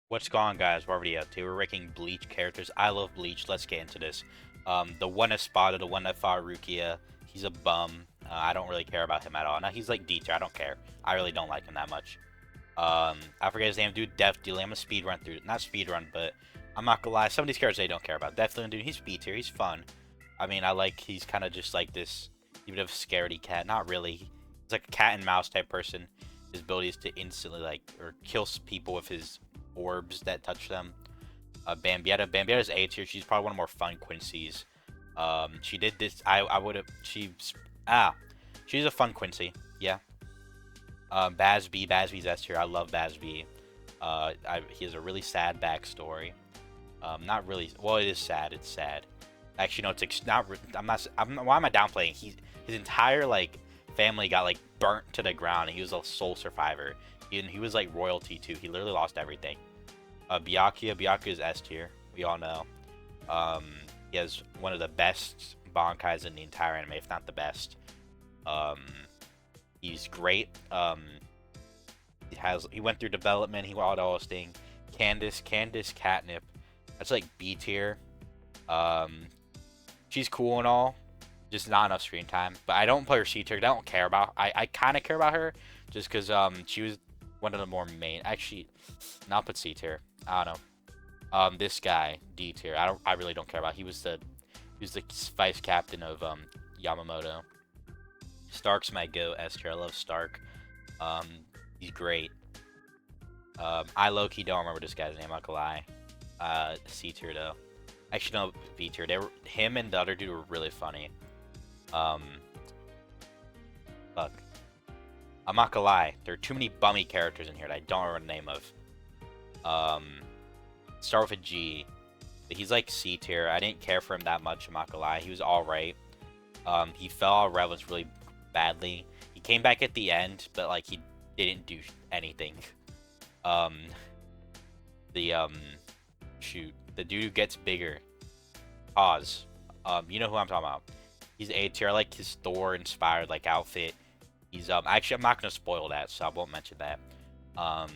What's going on, guys? We're already up to. We're ranking Bleach characters. I love Bleach. Let's get into this. The one that spotted, the one that fought Rukia, he's a bum. I don't really care about him at all. Now he's like D tier. I don't care. I really don't like him that much. I forget his name, dude. Death Dealing. I'm gonna speed run through. Not speed run, but I'm not gonna lie. Some of these characters I don't care about. Death Dealing, dude. He's B tier. He's fun. I mean, I like. He's kind of just like this, even of scaredy cat. Not really. He's like a cat and mouse type person. His ability is to instantly like or kill people with his orbs that touch them. Bambieta's A tier. She's probably one of the more fun Quincy's. She did this. I would have. She's a fun Quincy. Yeah. Bazby's S tier. I love Bazby. He has a really sad backstory. Not really. Well, it is sad. It's sad. Actually, no. It's not. Why am I downplaying? His entire like family got like burnt to the ground, and he was a sole survivor. He was like royalty too. He literally lost everything. Byakuya is S tier. We all know. Um, he has one of the best Bankais in the entire anime, if not the best. Um, he's great. He went through development. He got all this thing. Candace Catnip. That's like B tier. Um, she's cool and all, just not enough screen time. But I don't play her C tier. I don't care about. I kind of care about her just because she was one of the more main. Actually, not put C tier. I don't know. This guy D tier. I really don't care about. He was the vice captain of Yamamoto. Stark's my go S tier. I love Stark. Um, he's great. I low key don't remember this guy's name. I'm not gonna lie. C tier though. Actually no, B tier. Him and the other dude were really funny. Um, Fuck. I'm not gonna lie. There are too many bummy characters in here that I don't remember the name of. Start with a G. But he's like C tier. I didn't care for him that much. I'm not gonna lie. He was all right. He fell out of relevance really badly. He came back at the end, but like he didn't do anything. Um, the shoot, the dude who gets bigger. Pause. You know who I'm talking about. He's A tier. I like his Thor inspired like outfit. He's actually I'm not gonna spoil that, so I won't mention that. Um,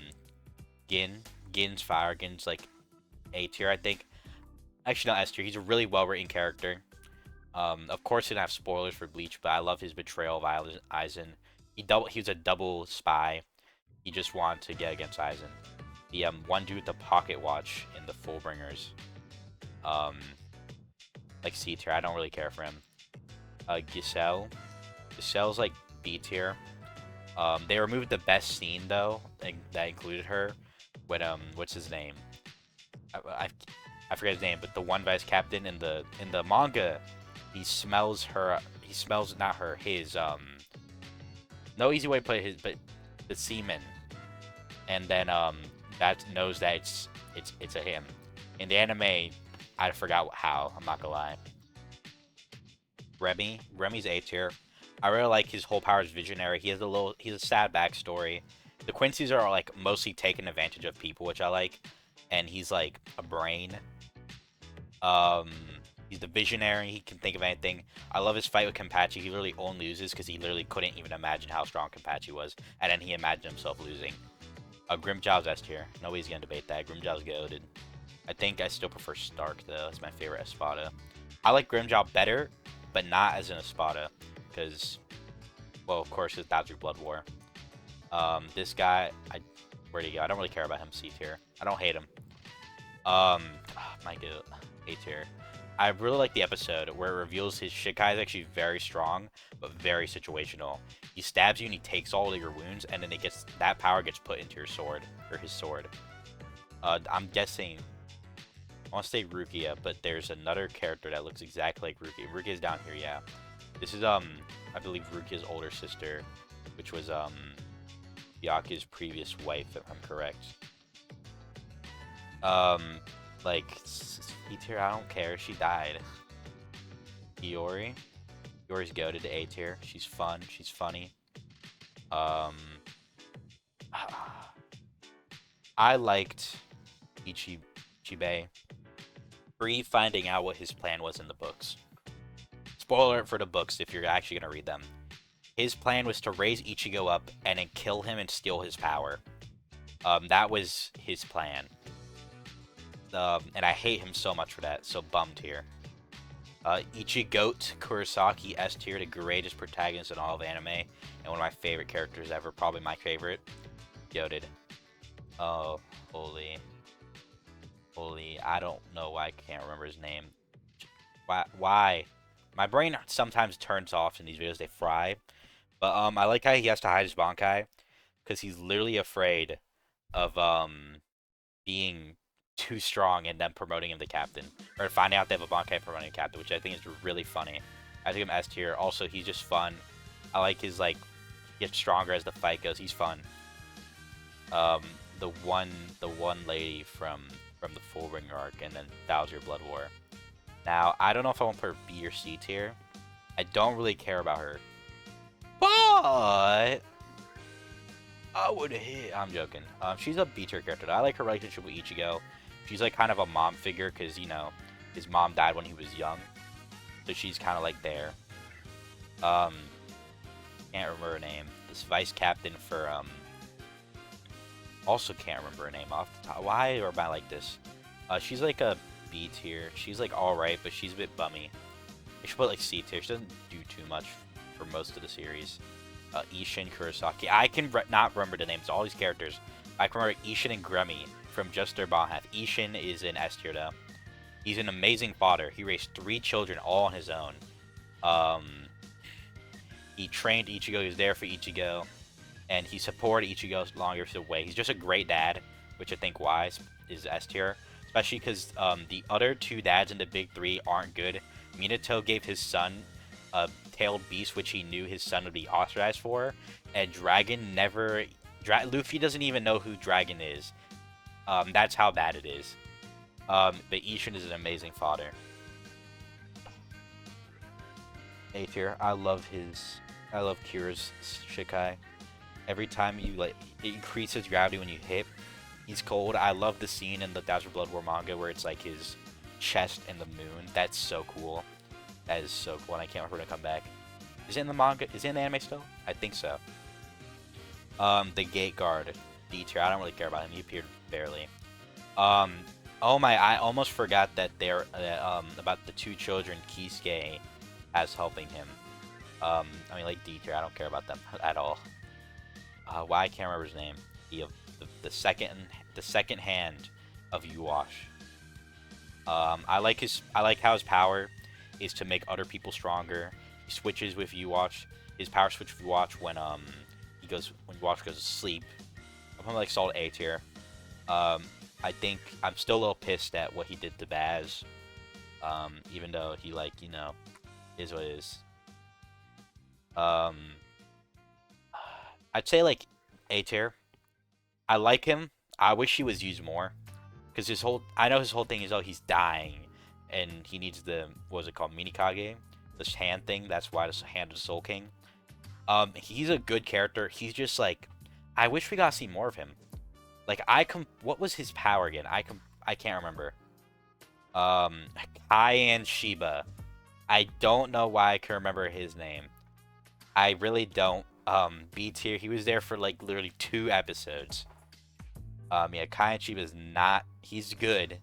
Gin's fire. Gin's like A tier, I think. Actually, not S tier. He's a really well written character. Of course, he didn't have spoilers for Bleach, but I love his betrayal of Aizen. He was a double spy. He just wanted to get against Aizen. The one dude with the pocket watch in the Fullbringers. Um, like C tier. I don't really care for him. Giselle's like B tier. They removed the best scene though, that included her. When what's his name? I forget his name, but the one vice captain in the manga, he smells her. He smells not her. His no easy way to put it. But the semen, and then that knows that it's a him. In the anime, I forgot how. I'm not gonna lie. Remy's A tier. I really like his whole powers visionary. He's a sad backstory. The Quincy's are like mostly taking advantage of people, which I like, and he's like a brain. Um, he's the visionary. He can think of anything. I love his fight with Kenpachi. He literally only loses because he literally couldn't even imagine how strong Kenpachi was, and then he imagined himself losing. Grimmjow's S tier. Nobody's gonna debate that. Grimmjow's goated. I think I still prefer Stark though. It's my favorite Espada. I like Grimmjow better, but not as an Espada, because, well, of course, it's Dodger Blood War. This guy, where'd he go? I don't really care about him. C tier. I don't hate him. My god, A tier. I really like the episode where it reveals his Shikai is actually very strong, but very situational. He stabs you and he takes all of your wounds, and then that power gets put into your sword, or his sword. I'm guessing, I want to say Rukia, but there's another character that looks exactly like Rukia. Rukia's down here, yeah. This is, I believe Rukia's older sister, which was, Byakuya's previous wife, if I'm correct. Like, C tier, I don't care. She died. Iori's goated to A tier. She's fun. She's funny. I liked Ichibe pre finding out what his plan was in the books. Spoiler alert for the books if you're actually gonna read them. His plan was to raise Ichigo up and then kill him and steal his power. That was his plan. And I hate him so much for that. So bummed here. Ichigo Kurosaki S tier, the greatest protagonist in all of anime, and one of my favorite characters ever, probably my favorite. Goated. Oh, holy, I don't know why I can't remember his name. Why? My brain sometimes turns off in these videos, they fry. But I like how he has to hide his Bankai, because he's literally afraid of being too strong and then promoting him to captain, or finding out they have a Bankai promoting a captain, which I think is really funny. I think him S tier. Also, he's just fun. I like his like gets stronger as the fight goes. He's fun. Um, the one lady from the Full Ring arc, and then Thousand Blood War. Now, I don't know if I want to put her B or C tier. I don't really care about her, but I would hit. I'm joking. She's a B tier character. I like her relationship with Ichigo. She's like kind of a mom figure because you know his mom died when he was young, so she's kind of like there. Um, can't remember her name. This vice captain for also can't remember her name off the top. Why am I like this? She's like a B tier. She's like alright, but she's a bit bummy. I should put like C tier. She doesn't do too much for most of the series. Ishin Kurosaki. I can not remember the names of all these characters. I can remember Ishin and Gremmy from just their bottom half. Ishin is in S tier though. He's an amazing father. He raised 3 children all on his own. He trained Ichigo. He was there for Ichigo, and he supported Ichigo longer the way. He's just a great dad, which I think why is S tier. Especially because the other 2 dads in the big 3 aren't good. Minato gave his son a tailed beast, which he knew his son would be authorized for, and Dragon never. Luffy doesn't even know who Dragon is. That's how bad it is. But Ishin is an amazing father. A tier. I love Kira's Shikai. Every time you it increases gravity when you hit. He's cold. I love the scene in the Thousand Blood War manga where it's like his chest and the moon. That's so cool. That is so cool, and I can't wait for it to come back. Is it in the manga? Is it in the anime still? I think so. The Gate Guard, D tier. I don't really care about him. He appeared barely. Oh my! I almost forgot that they're about the 2 children Kisuke has helping him. I mean, like D tier. I don't care about them at all. Why I can't remember his name. The second hand of Yuwash. I like how his power is to make other people stronger. He switches with Yuwash. His power switch with Yuwash when Yuwash goes to sleep. I'm probably like solid A tier. I think I'm still a little pissed at what he did to Baz. Even though he is what it is. I'd say like A tier. I like him. I wish he was used more, because I know his whole thing is he's dying, and he needs the what was it called, Minikage, this hand thing. That's why the hand of the Soul King. He's a good character. He's just like, I wish we got to see more of him. Like what was his power again? I can't remember. Cayenne Shiba. I don't know why I can remember his name. I really don't. B tier. He was there for like literally 2 episodes. Yeah, Cayenne Shiba is not. He's good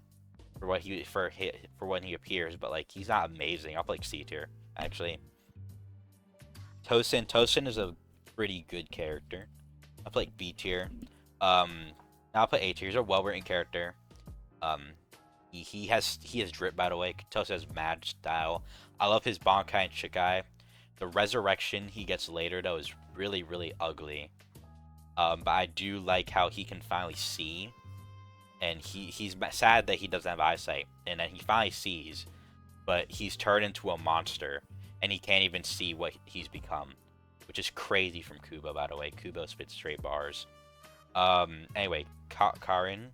for when he appears, but like he's not amazing. I'll put like C tier actually. Tosin is a pretty good character. I'll put like B tier. Now I'll put A tier. He's a well-written character. He has drip, by the way. Tosin has mad style. I love his Bankai and Shikai. The resurrection he gets later though is really, really ugly. But I do like how he can finally see, and he's sad that he doesn't have eyesight, and then he finally sees, but he's turned into a monster, and he can't even see what he's become, which is crazy from Kubo, by the way. Kubo spits straight bars. Anyway, Karin.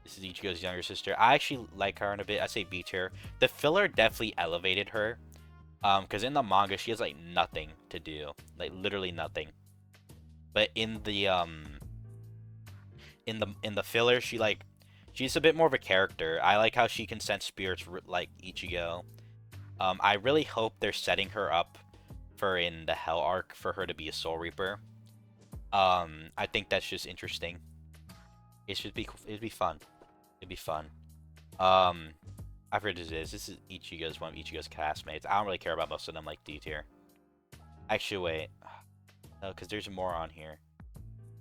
This is Ichigo's younger sister. I actually like Karin a bit. I say B tier. The filler definitely elevated her. Because in the manga she has like nothing to do, like literally nothing. But in the filler, she's a bit more of a character. I like how she can sense spirits like Ichigo. I really hope they're setting her up for in the Hell arc for her to be a Soul Reaper. I think that's just interesting. It'd be fun. It'd be fun. I forget what this is. This is Ichigo's one of Ichigo's classmates. I don't really care about most of them like D tier. Actually, wait. No, because there's more on here.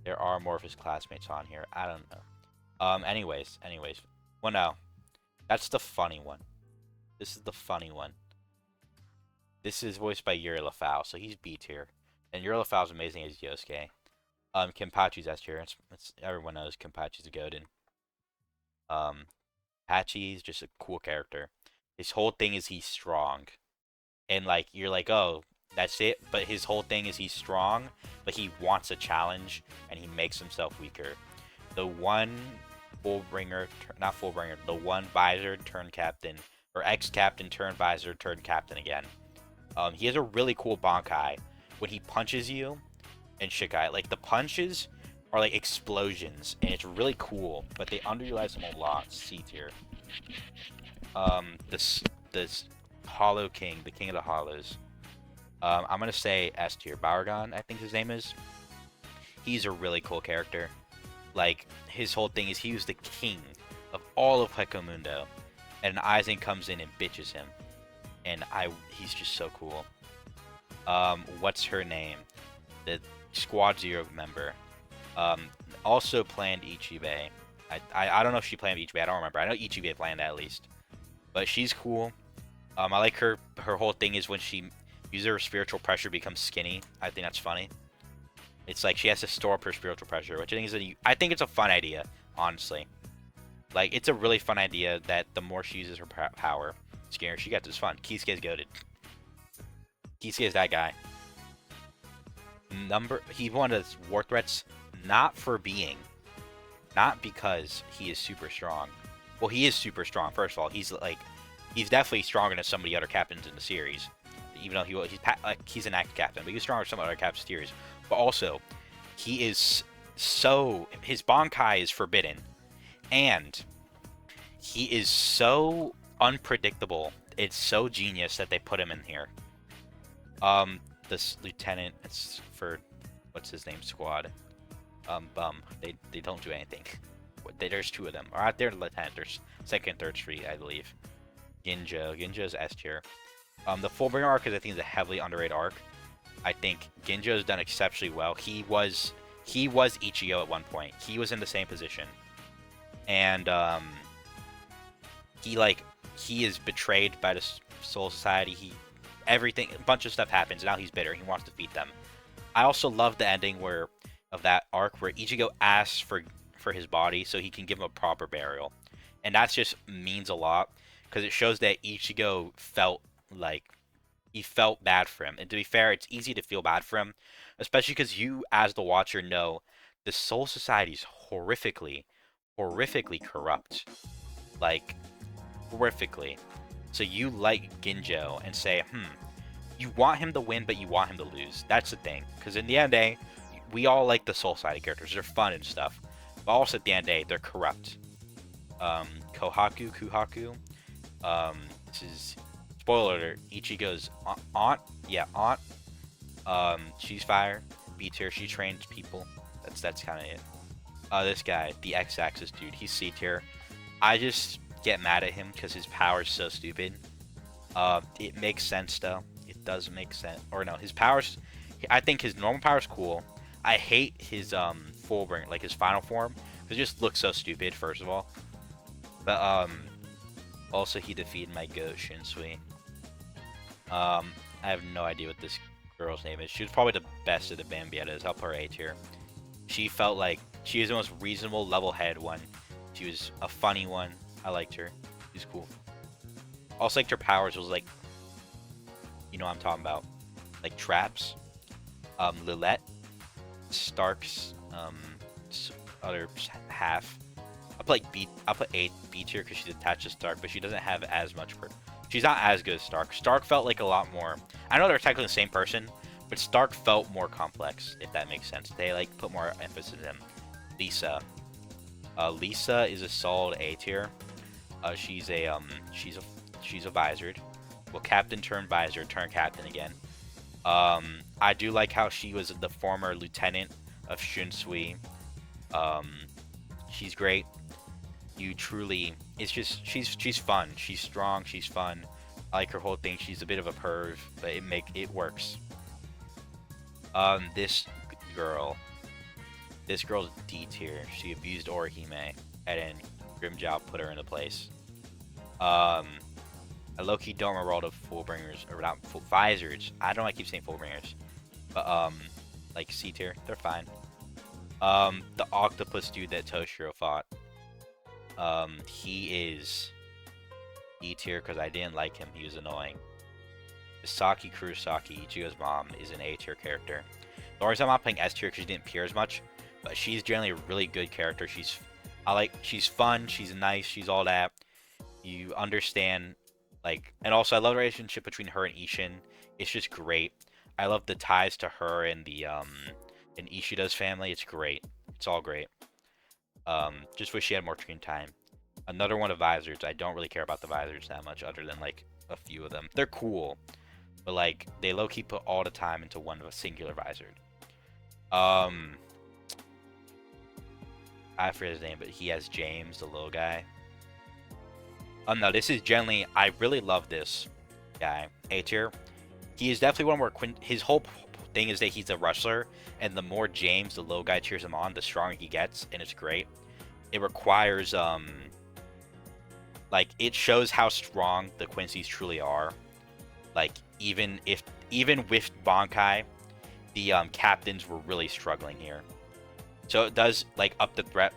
There are more of his classmates on here. I don't know. Anyways. Well, no. That's the funny one. This is the funny one. This is voiced by Yuri Lafau, so he's B tier. And Yuri Lafau's amazing as Yosuke. Kenpachi's S tier. Everyone knows Kenpachi's a Godin. Hachi's just a cool character. His whole thing is he's strong. And, like, you're like, oh, that's it. But his whole thing is he's strong, but he wants a challenge, and he makes himself weaker. The one the one visor turned captain, or ex-captain turned visor turned captain again. He has a really cool Bankai. When he punches you, and Shikai, like, the punches are like explosions, and it's really cool, but they underutilize him a lot. C tier. This Hollow King, the King of the Hollows. I'm gonna say S tier. Baragon, I think his name is. He's a really cool character. Like, his whole thing is he was the king of all of Hekomundo, and Aizen comes in and bitches him, and he's just so cool. What's her name? The Squad Zero member. Also planned Ichibe. I don't know if she planned Ichibe. I don't remember. I know Ichibe planned that at least. But she's cool. I like her. Her whole thing is when she uses her spiritual pressure, becomes skinny. I think that's funny. It's like she has to store up her spiritual pressure, which I think it's a fun idea, honestly. Like, it's a really fun idea that the more she uses her power, the scarier she gets. It's fun. Kisuke's goated. Kisuke is that guy. He one of his war threats, not because he is super strong. Well, he is super strong. First of all, he's definitely stronger than some of the other captains in the series. Even though he's an active captain, but he's stronger than some other captains in the series. But also, his Bankai is forbidden, and he is so unpredictable. It's so genius that they put him in here. This lieutenant, it's for what's his name, squad. Bum. They don't do anything. There's two of them. Or out there, lieutenant. There's second, third street, I believe. Ginjo's S tier. The Fullbringer arc I think is a heavily underrated arc. I think Ginjo's done exceptionally well. He was Ichigo at one point. He was in the same position, and he is betrayed by the Soul Society. A bunch of stuff happens. And now he's bitter. He wants to defeat them. I also love the ending of that arc where Ichigo asks for his body so he can give him a proper burial, and that just means a lot because it shows that Ichigo felt bad for him. And to be fair, it's easy to feel bad for him, especially because you, as the watcher, know the Soul Society is horrifically corrupt, like horrifically. So you like Ginjo and say, you want him to win, but you want him to lose. That's the thing. Because in the end of the day, we all like the Soul Society characters. They're fun and stuff. But also at the end of the day, they're corrupt. Kuhaku. This is, spoiler alert, Ichigo's aunt. Yeah, aunt. She's fire. B tier. She trains people. That's kind of it. This guy, the X-axis dude, he's C tier. I just get mad at him because his power is so stupid. It makes sense though. It does make sense. Or no, his powers. I think his normal power is cool. I hate his Fullbringer, like his final form, because it just looks so stupid. First of all, but also he defeated my goat Shinsui. I have no idea what this girl's name is. She was probably the best of the Bambietas. I'll put her A tier. She felt like she was the most reasonable, level-headed one. She was a funny one. I liked her. She's cool. Also liked her powers. Was like, you know what I'm talking about, like traps. Lilette, Stark's other half. I'll put A B tier because she's attached to Stark, but she doesn't have as much. She's not as good as Stark. Stark felt like a lot more. I know they're technically the same person, but Stark felt more complex, if that makes sense. They like put more emphasis in Lisa. Lisa is a solid A tier. She's a visored. Well, captain turned visor, turned captain again. I do like how she was the former lieutenant of Shunsui. She's great. you truly, it's just she's fun, she's strong, she's fun. I like her whole thing. She's a bit of a perv, but it works. This girl, this girl's D tier. She abused Orihime, and then Grimjow put her into place. I low-key don't remember all the Fullbringers, or not full visors. I don't know, I keep saying Fullbringers, but like C tier, they're fine. The octopus dude that Toshiro fought. He is D tier because I didn't like him. He was annoying. Ichigo Kurosaki, Ichigo's mom, is an A tier character. The only reason I'm not playing S tier because she didn't appear as much, but she's generally a really good character. She's fun, she's nice, she's all that. You understand, like, and also I love the relationship between her and Ishin. It's just great. I love the ties to her and the and Ishida's family. It's great. It's all great. Just wish she had more screen time. Another one of visors. I don't really care about the visors that much, other than like a few of them. They're cool, but like they low-key put all the time into one of a singular visor. I forget his name, but he has James, the little guy. No, this is generally, I really love this guy, A tier. He is definitely one where his whole thing is that he's a wrestler, and the more James, the little guy, cheers him on, the stronger he gets, and it's great. It requires, like, it shows how strong the Quincy's truly are. Like, even with Bankai, the captains were really struggling here. So it does like up the threat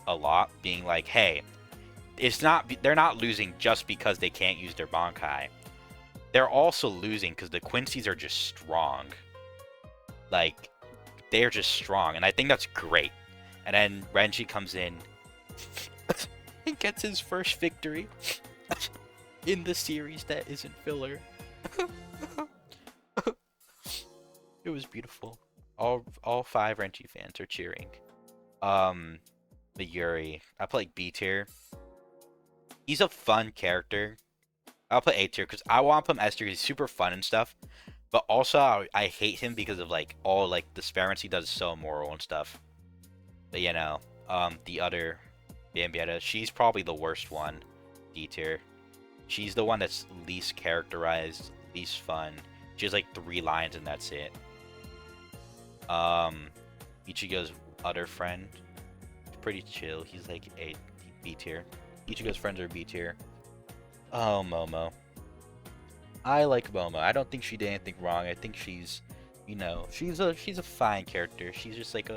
a lot, being like, hey, they're not losing just because they can't use their Bankai. They're also losing because the Quincy's are just strong. Like, they're just strong, and I think that's great. And then Renji comes in and gets his first victory in the series that isn't filler. It was beautiful. All 5 Renji fans are cheering. Mayuri. I play like B tier. He's a fun character. I'll put A tier because I want to put him S tier because he's super fun and stuff. But also I hate him because of like all like the experiments he does is so immoral and stuff. But you know, the other Bambietta, she's probably the worst one. D tier. She's the one that's least characterized, least fun. She has like 3 lines and that's it. Ichigo's other friend, pretty chill. He's like a B tier. Ichigo's friends are B tier. Oh, Momo. I like Momo. I don't think she did anything wrong. I think she's, you know, she's a fine character. She's just like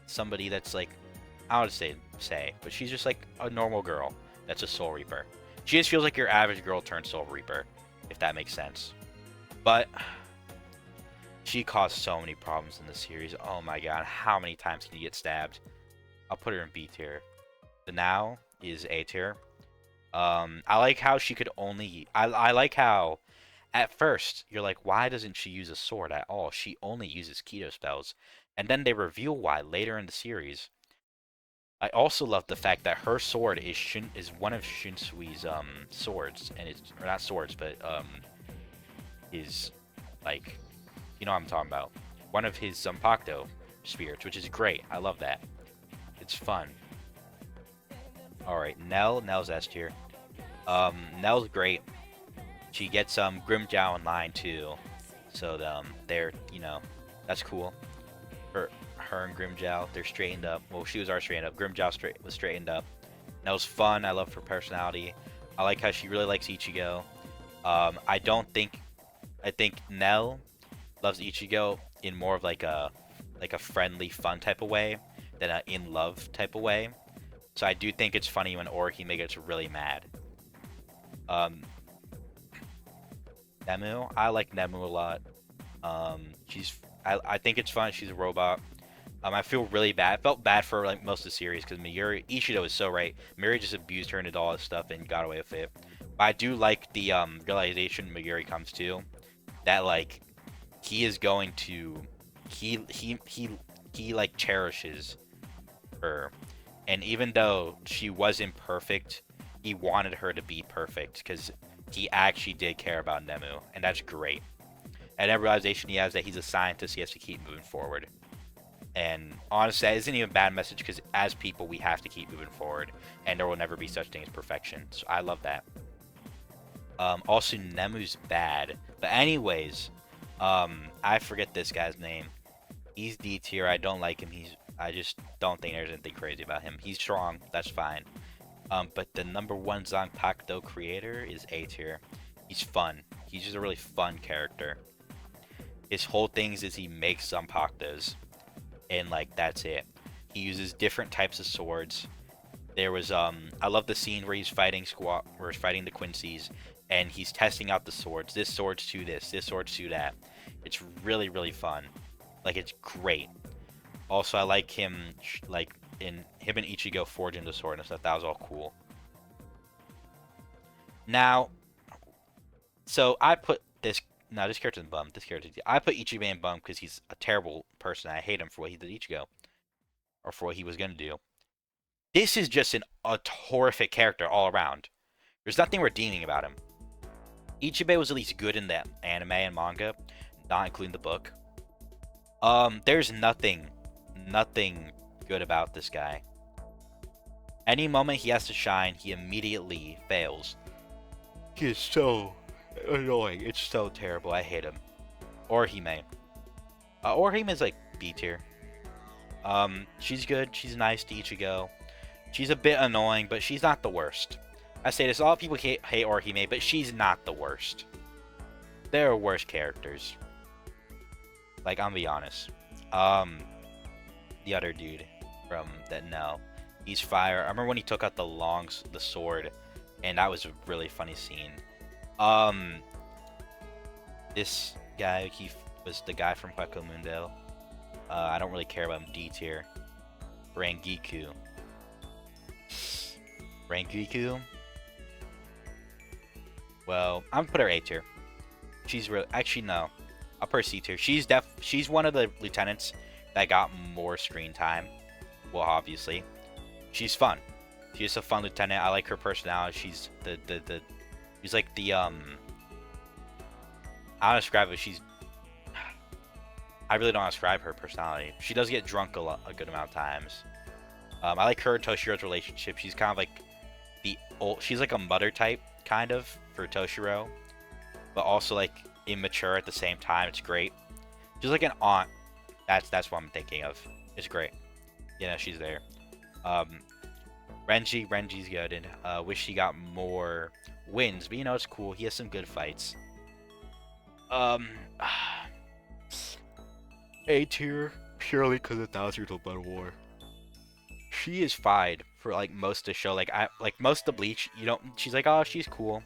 somebody that's like, I don't say, but she's just like a normal girl that's a Soul Reaper. She just feels like your average girl turned Soul Reaper, if that makes sense. But she caused so many problems in the series. Oh my god, how many times can you get stabbed? I'll put her in B tier. The Now is A tier. I like how she could only... I like how, at first, you're like, why doesn't she use a sword at all? She only uses Keto spells. And then they reveal why later in the series. I also love the fact that her sword is one of Shinsui's swords. And it's... Or not swords, but his... Like... You know what I'm talking about. One of his Zanpakuto spirits, which is great. I love that. It's fun. Alright, Nell's S tier. Nell's great. She gets Grimjow in line too. So they're, you know, that's cool. Her and Grimjow, they're straightened up. Well, she was already straightened up. Grimjow was straightened up. Nell's fun. I love her personality. I like how she really likes Ichigo. I think Nell loves Ichigo in more of like a friendly, fun type of way than a in love type of way. So I do think it's funny when Orihime gets really mad. Nemu, I like Nemu a lot. I think it's fun. She's a robot. I feel really bad. I felt bad for like most of the series because Ishido is so right. Mayuri just abused her and did all this stuff and got away with it. But I do like the realization Mayuri comes to that like he is going to he like cherishes her, and even though she wasn't perfect, he wanted her to be perfect because he actually did care about Nemu, and that's great. And that realization he has that he's a scientist, he has to keep moving forward. And honestly, that isn't even a bad message because as people, we have to keep moving forward, and there will never be such thing as perfection. So I love that. Also, Nemu's bad, but anyways, I forget this guy's name. He's D tier. I don't like him. I just don't think there's anything crazy about him. He's strong. That's fine. But the number one Zanpakuto creator is A tier. He's fun. He's just a really fun character. His whole thing is he makes Zanpakutos, and like that's it. He uses different types of swords. There was I love the scene where he's fighting the Quincy's, and he's testing out the swords. This sword's to this sword's to that. It's really, really fun. Like, it's great. Also, I like him, like, in him and Ichigo forging the sword and stuff. That was all cool. Now, so I put this. No, this character's bum. This character, I put Ichigo in bum because he's a terrible person. I hate him for what he did to Ichigo, or for what he was gonna do. This is just a horrific character all around. There's nothing redeeming about him. Ichigo was at least good in the anime and manga, not including the book. There's nothing good about this guy. Any moment he has to shine, he immediately fails. He is so annoying. It's so terrible. I hate him. Orihime. Orihime's like B tier. She's good. She's nice to Ichigo. She's a bit annoying, but she's not the worst. I say this, a lot of people hate Orihime, but she's not the worst. There are worse characters. Like, I'm gonna be honest. The other dude from that, no, he's fire. I remember when he took out the sword, and that was a really funny scene. This guy, he was the guy from Hueco Mundo. I don't really care about him. D tier. Rangiku. Well, I'm gonna put her A tier. She's real. Actually, no. I'll put her C tier. She's one of the lieutenants that got more screen time. Well, obviously, she's fun. She's a fun lieutenant. I like her personality. She's she's like the I don't describe it. I really don't describe her personality. She does get drunk a good amount of times. I like her and Toshiro's relationship. She's kind of like she's like a mother type kind of for Toshiro, but also like immature at the same time. It's great. She's like an aunt. That's what I'm thinking of. It's great. Yeah, she's there. Renji's good, and wish he got more wins, but you know, it's cool. He has some good fights. A tier purely because of 1,000 Years of Blood War. She is fine for like most of the show. Like most of the Bleach, you don't. She's like, oh, she's cool,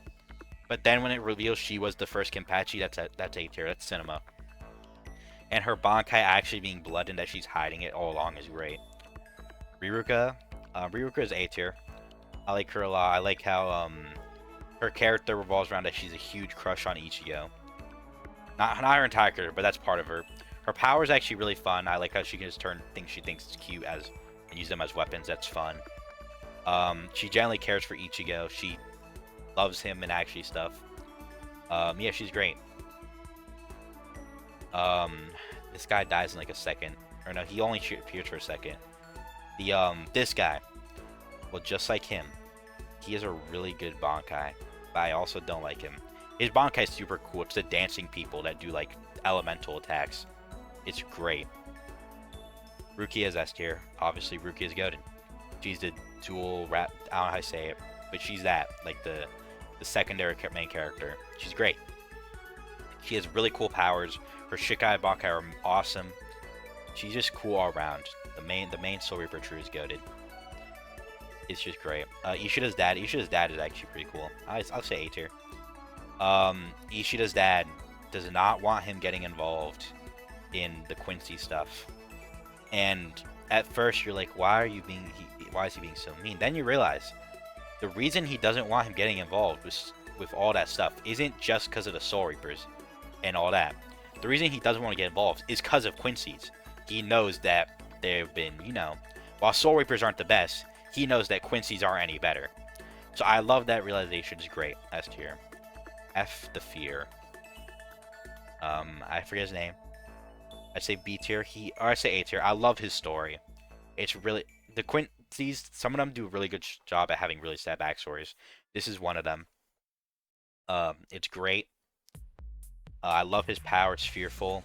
but then when it reveals she was the first Kenpachi, that's A tier. That's cinema. And her Bankai actually being blood and that she's hiding it all along is great. Rukia is A tier. I like her a lot. I like how her character revolves around that she's a huge crush on Ichigo. Not her entire character, but that's part of her. Her power is actually really fun. I like how she can just turn things she thinks is cute and use them as weapons. That's fun. She generally cares for Ichigo. She loves him and actually stuff. Yeah, she's great. This guy dies in like a second. Or no, he only appears for a second. This guy. Well, just like him, he has a really good Bankai, but I also don't like him. His Bankai is super cool. It's the dancing people that do like elemental attacks. It's great. Rukia is S tier. Obviously, Rukia is good. She's the dual rap. I don't know how to say it, but she's that, like the secondary main character. She's great. She has really cool powers. Her Shikai Bankai are awesome. She's just cool all around. The main Soul Reaper True is goated. It's just great. Ishida's dad is actually pretty cool. I'll say A tier. Ishida's dad does not want him getting involved in the Quincy stuff. And at first you're like, why is he being so mean? Then you realize the reason he doesn't want him getting involved with all that stuff isn't just because of the Soul Reapers and all that. The reason he doesn't want to get involved is because of Quincy's. He knows that they've been, while Soul Reapers aren't the best, he knows that Quincy's aren't any better. So I love that realization. It's great. S tier. F the Fear. I forget his name. I'd say B tier. Or I say A tier. I love his story. It's really the Quincy's. Some of them do a really good job at having really sad backstories. This is one of them. It's great. I love his power. It's fearful.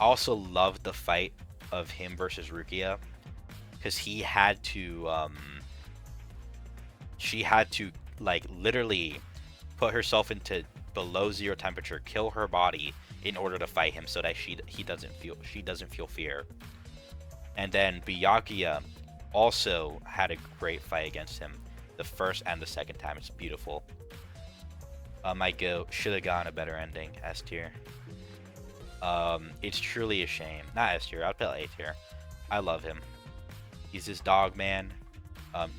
I also love the fight of him versus Rukia because she had to like literally put herself into below zero temperature, kill her body in order to fight him, so that she doesn't feel fear. And then Byakuya also had a great fight against him, the first and the second time. It's beautiful. My goat should have gotten a better ending. S tier. It's truly a shame. Not S tier. I'll put A tier. I love him. He's this dog man.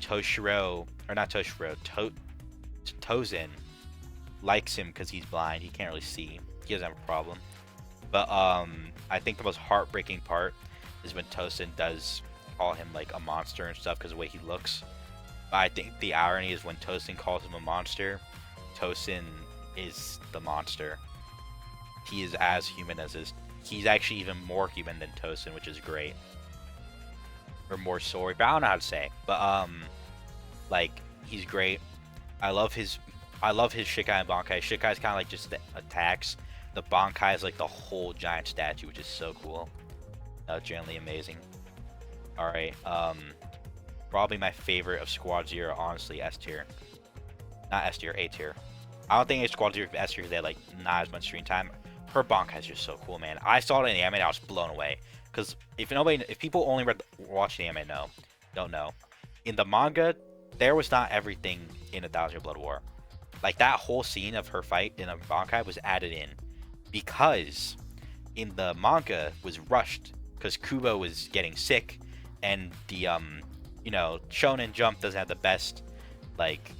Toshiro, or not Toshiro, Tozen likes him because he's blind. He can't really see. He doesn't have a problem. But I think the most heartbreaking part is when Tozen does call him like a monster and stuff because of the way he looks. But I think the irony is when Tozen calls him a monster, Tozen is the monster. He is as human as his. He's actually even more human than Tozen, which is great. Or more sorry, but I don't know how to say. But like he's great. I love his Shikai and Bankai. Shikai is kind of like just the attacks. The Bankai is like the whole giant statue, which is so cool. Generally amazing. All right. Probably my favorite of Squad Zero, honestly, S tier. Not S tier, A tier. I don't think Squad Zero is S tier because they had like not as much screen time. Her Bankai is just so cool, man. I saw it in the anime and I was blown away. Because if people only watch the anime don't know. In the manga, there was not everything in 1,000 Year Blood War. Like that whole scene of her fight in a Bankai was added in because in the manga was rushed because Kubo was getting sick and the Shonen Jump doesn't have the best like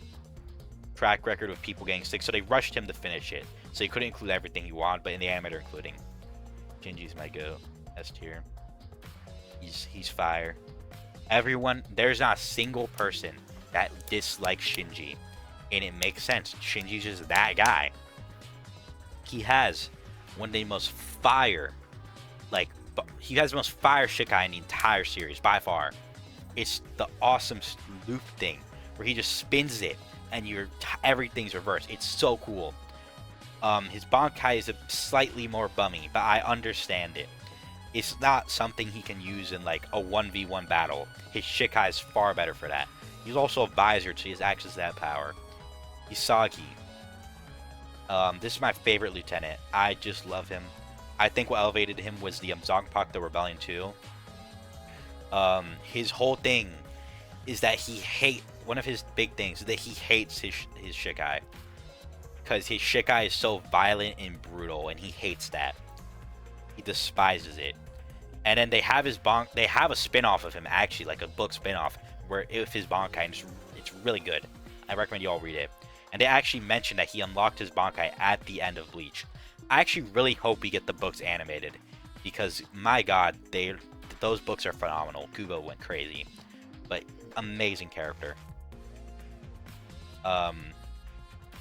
track record of people getting sick, so they rushed him to finish it. So he couldn't include everything he wanted, but in the anime they're including. Shinji's my go. S tier. He's fire. Everyone, there's not a single person that dislikes Shinji, and it makes sense. Shinji's just that guy. He has one of the most fire, he has the most fire Shikai in the entire series by far. It's the awesome loop thing where he just spins it and everything's reversed. It's so cool. His Bankai is a slightly more bummy, but I understand it. It's not something he can use in like a 1v1 battle. His Shikai is far better for that. He's also a visor, so he has access to that power. Hisagi. This is my favorite lieutenant. I just love him. I think what elevated him was the Zanpakuto Rebellion 2. His whole thing is that one of his big things is that he hates his Shikai. Because his Shikai is so violent and brutal, and he hates that. He despises it. And then they have they have a spin-off of him, actually, like a book spin-off, where if his Bankai, it's really good. I recommend you all read it. And they actually mentioned that he unlocked his Bankai at the end of Bleach. I actually really hope we get the books animated, because my god, those books are phenomenal. Kubo went crazy, but amazing character.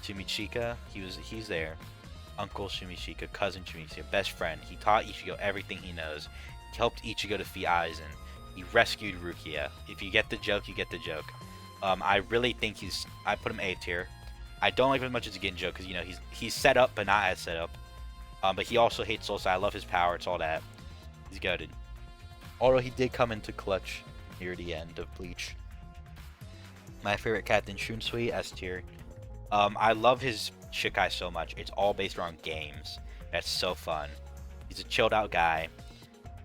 Shumichika, he's there. Uncle Shumichika, cousin Shumichika, best friend. He taught Ichigo everything he knows. He helped Ichigo defeat Aizen. He rescued Rukia. If you get the joke, you get the joke. I really think I put him A tier. I don't like him as much as Ginjo because he's set up but not as set up. But he also hates Soul Side. I love his power. It's all that. He's goated. Although he did come into clutch near the end of Bleach. My favorite Captain Shunsui, S tier. I love his Shikai so much. It's all based around games. That's so fun. He's a chilled out guy.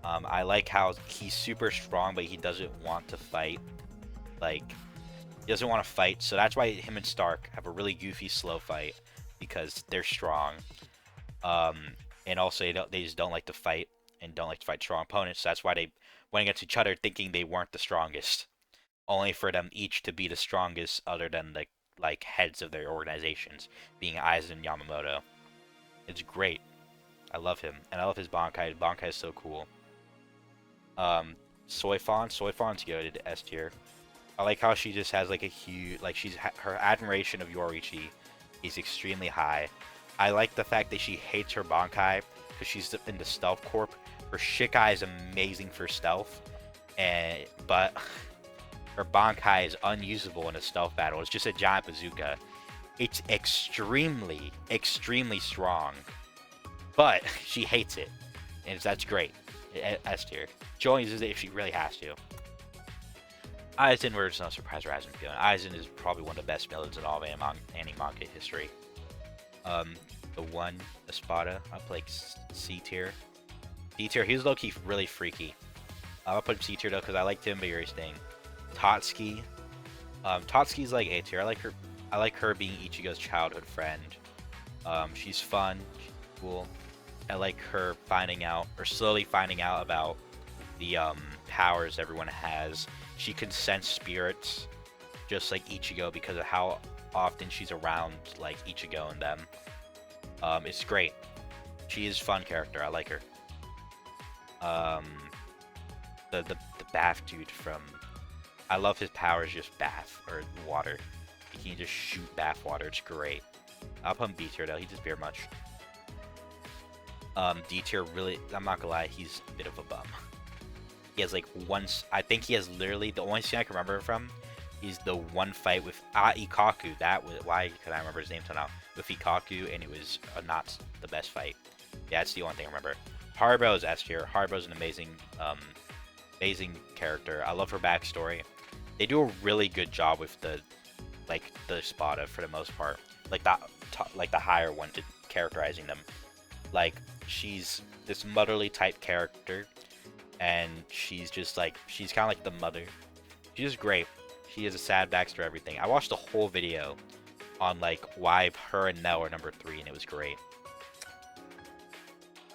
I like how he's super strong, but he doesn't want to fight. He doesn't want to fight, so that's why him and Stark have a really goofy, slow fight, because they're strong. And also they just don't like to fight, and don't like to fight strong opponents, so that's why they went against each other thinking they weren't the strongest. Only for them each to be the strongest other than the heads of their organizations, being Aizen and Yamamoto. It's great. I love him, and I love his Bankai. His Bankai is so cool. Soifon's good, S tier. I like how she just has a huge, her admiration of Yoriichi is extremely high. I like the fact that she hates her Bankai because she's in the Stealth Corp, Her Shikai is amazing for stealth, but her Bankai is unusable in a stealth battle. It's just a giant bazooka. It's extremely, extremely strong, but she hates it, and that's great. S tier. She only uses it if she really has to. Aizen, we're just not surprised Aizen's feeling. Aizen is probably one of the best villains in all of anime manga history. The one, Espada, up like C tier. D tier, he's low-key really freaky. I'll put him C tier though because I liked him, but here's the thing. Totsuki. Totsuki's like A tier. I like her being Ichigo's childhood friend. She's fun, she's cool. I like her finding out, or slowly finding out about the powers everyone has. She can sense spirits, just like Ichigo, because of how often she's around like Ichigo and them. It's great. She is a fun character. I like her. The bath dude from, I love his powers. Just bath or water. He can just shoot bath water. It's great. I'll put him B tier though. He does very much. D tier, really, I'm not gonna lie, he's a bit of a bum. He has like I think he has literally, the only scene I can remember from is the one fight with Ikaku. That was, why could I remember his name till now? With Ikaku, and it was not the best fight. Yeah, that's the only thing I remember. Haribo is S tier. Haribo's an amazing, amazing character. I love her backstory. They do a really good job with the Spada for the most part. Like the higher one to characterizing them. Like, she's this motherly type character, and she's just like, she's kind of like the mother. She's just great. She has a sad backstory, everything. I watched the whole video on like why her and Nell are number 3, and it was great.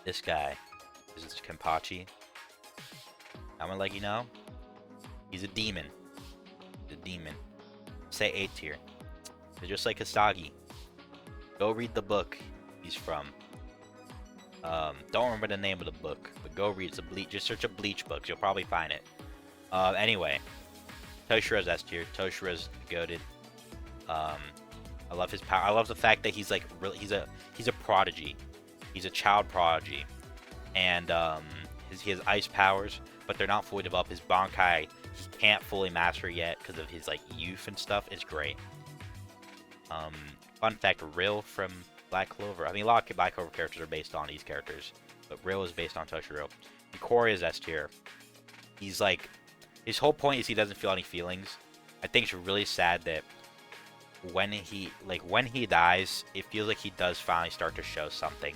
This guy is Kenpachi. I'm gonna let you know, he's a demon. He's a demon. Say A tier. They're just like Kasagi. Go read the book he's from. Don't remember the name of the book, but go read. It's a Bleach. Just search up Bleach books. You'll probably find it. Anyway, Toshira's S tier. Toshira's goated. I love his power. I love the fact that he's like really. He's a prodigy. He's a child prodigy, and he has ice powers, but they're not fully developed. His Bankai, he can't fully master yet because of his like youth and stuff. It's great. Fun fact: Rill from Black Clover. I mean, a lot of Black Clover characters are based on these characters, but Rill is based on Toshiro. Ikori is S tier. He's like, his whole point is he doesn't feel any feelings. I think it's really sad that when he dies, it feels like he does finally start to show something.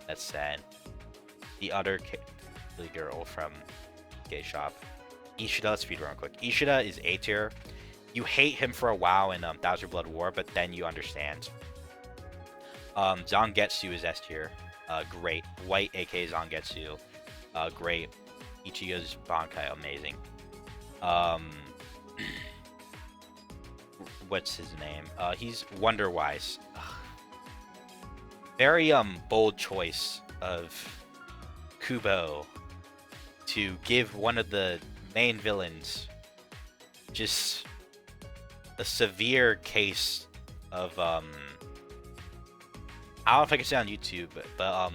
That's sad. The other girl from Gay Shop, Ishida. Let's speed real quick. Ishida is A tier. You hate him for a while in Thousand Blood War, but then you understand. Zangetsu is S tier. Great. White, aka Zangetsu. Great. Ichigo's Bankai, amazing. What's his name? He's Wonderwise. Very bold choice of Kubo to give one of the main villains just a severe case of I don't know if I can say on YouTube, but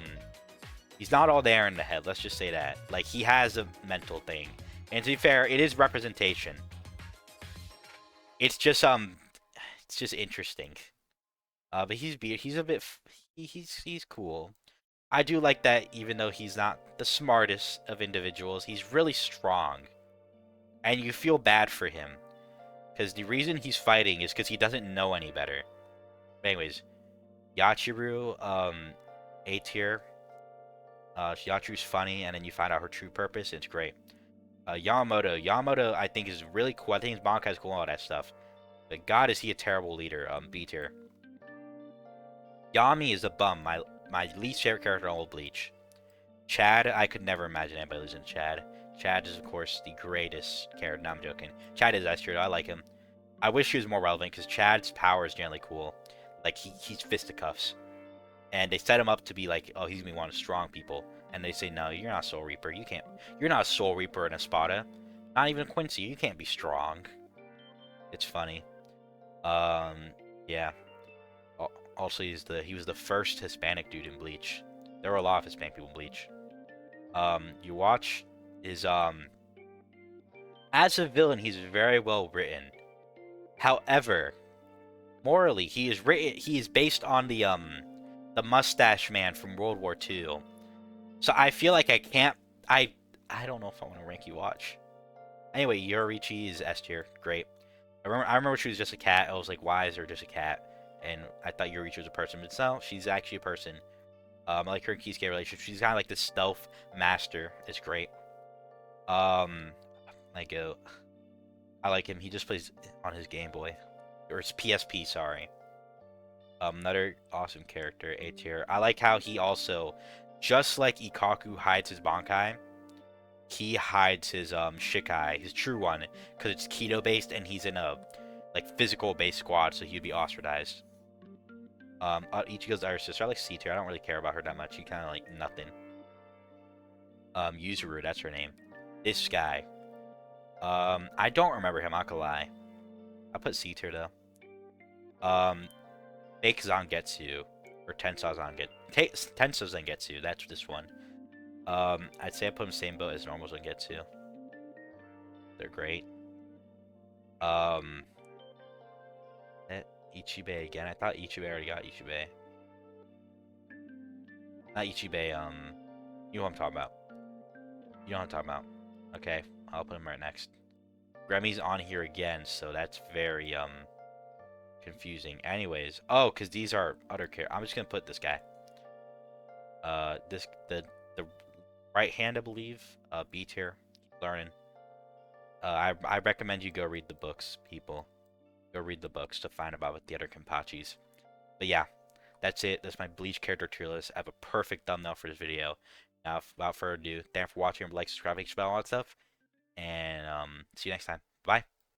he's not all there in the head. Let's just say that. Like, he has a mental thing, and to be fair, it is representation. It's just interesting. But he's a bit he's cool. I do like that, even though he's not the smartest of individuals, he's really strong, and you feel bad for him because the reason he's fighting is because he doesn't know any better. But anyways, Yachiru, A tier. Yachiru's funny, and then you find out her true purpose. It's great. Yamamoto, I think is really cool. I think his Bankai is cool and all that stuff. But God, is he a terrible leader? B tier. Yami is a bum. My least favorite character in all of Bleach. Chad, I could never imagine anybody losing to Chad. Chad is, of course, the greatest character. No, I'm joking. Chad is S tier, though. I like him. I wish he was more relevant, because Chad's power is generally cool. Like, he's fisticuffs. And they set him up to be like, oh, he's gonna be one of strong people. And they say, no, you're not a Soul Reaper. You're not a Soul Reaper in Espada. Not even Quincy. You can't be strong. It's funny. Yeah. Also, he was the first Hispanic dude in Bleach. There were a lot of Hispanic people in Bleach. You watch is as a villain, he's very well written. However, morally, he is based on the mustache man from World War II. So I feel like I can't I I don't know if I want to rank you watch. Anyway, Yorichi is S tier. Great. I remember she was just a cat. I was like, why is her just a cat? And I thought Yorichi was a person, but no, she's actually a person. I like her and Kisuke relationship. She's kind of like the stealth master. It's great. My goat. I like him. He just plays on his Game Boy. Or his PSP, sorry. Another awesome character, A tier. I like how he also, just like Ikaku hides his Bankai, he hides his Shikai, his true one, because it's Keto based and he's in a like physical based squad, so he'd be ostracized. Ichigo's Irish sister. I like C tier. I don't really care about her that much. She kind of like nothing. Yuzuru, that's her name. This guy. I don't remember him. I'm not gonna lie. I'll put C tier though. Fake Zangetsu or Tensou Zangetsu. That's this one. I'd say I put him same boat as normal Zangetsu. They're great. Ichibe again. I thought Ichibe already got Ichibe. Not Ichibe. You know what I'm talking about. You know what I'm talking about. Okay, I'll put him right next. Remy's on here again, so that's very confusing. Anyways, oh, because these are other characters. I'm just gonna put this guy. The right hand, I believe. B tier. Learning. I recommend you go read the books, people. Go read the books to find about the other Kenpachis. But yeah, that's it. That's my Bleach character tier list. I have a perfect thumbnail for this video. Now, without further ado, thanks for watching. Like, subscribe, hit the bell, all that stuff. And see you next time. Bye.